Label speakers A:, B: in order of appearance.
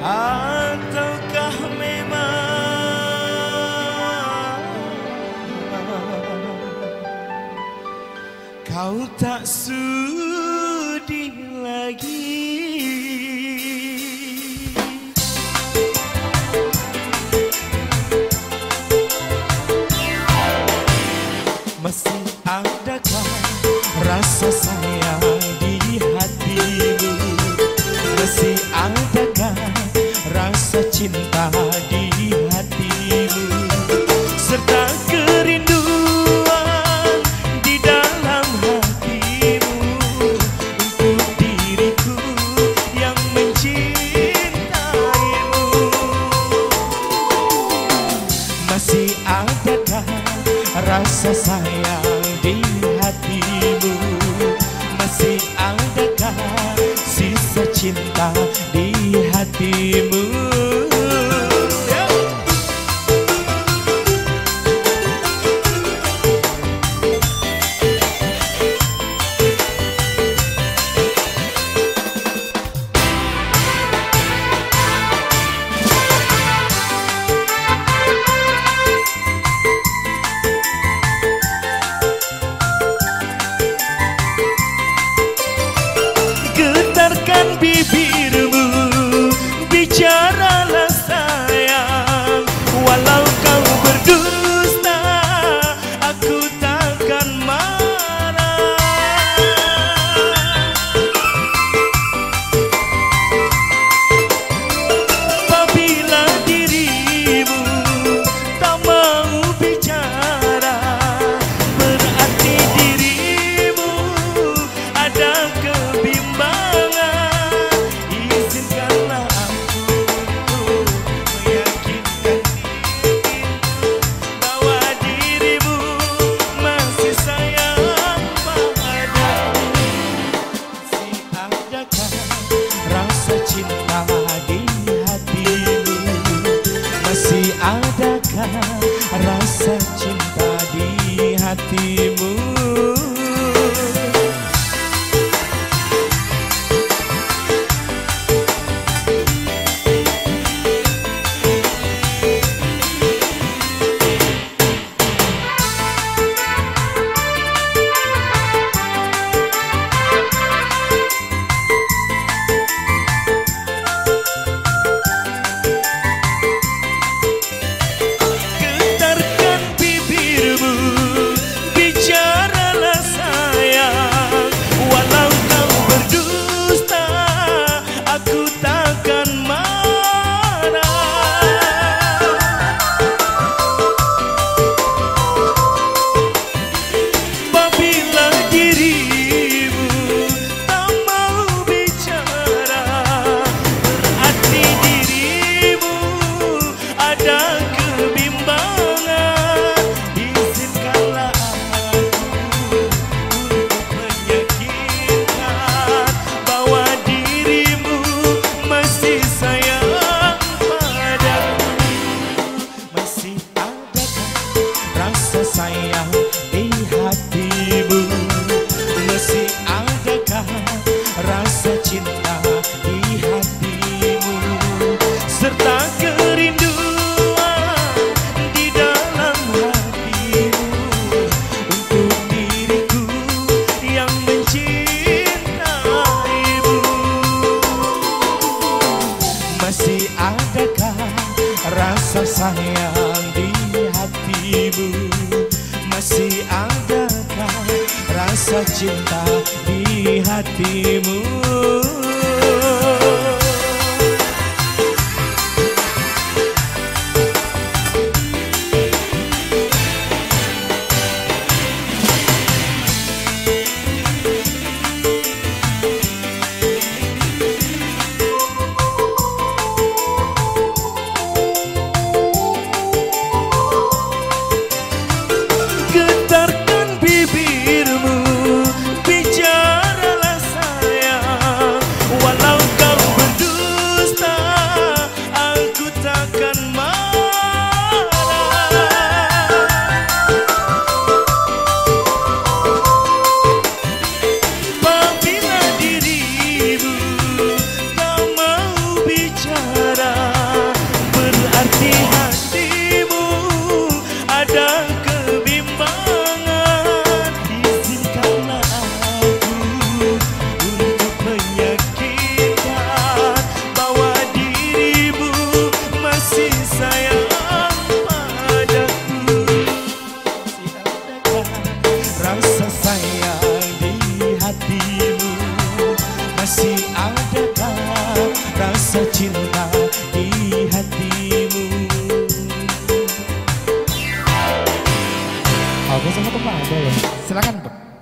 A: Ataukah memang kau tak sudi lagi? Masih adakah rasa sayang di hatimu? Masih adakah rasa cinta di hatimu? Serta kerinduan di dalam hatimu untuk diriku yang mencintaimu. Masih adakah rasa sayang di hatimu? Masih adakah sisa cinta di hatimu? Getarkan bibirmu, bicaralah sayang. Walau kau berdusta, aku takkan marah. Apabila dirimu tak mau bicara, berarti dirimu ada kebimbangan. Izinkanlah aku untuk meyakinkan diriku bahwa dirimu masih sayang padaku. Masih adakah rasa cinta di hatimu? Masih adakah rasa cinta di hatimu? Getarkan bibirmu, bicaralah sayang. Walau kau berdusta, aku takkan marah. Apabila dirimu tak mau bicara, berarti dirimu ada kebimbangan. Izinkanlah aku untuk meyakinkan bahwa dirimu masih sayang padaku. Masih adakah rasa sayang di hatimu? Masih adakah rasa cinta di hatimu? Serta kerinduan di dalam hatimu untuk diriku yang mencintaimu. Masih adakah rasa sayang di hatimu? Masih adakah rasa cinta di hatimu? Getarkan bibirmu, bicaralah sayang. masih adakah rasa cinta di hatimu?
B: Aku sama teman ada ya.
A: Silakan, Bang.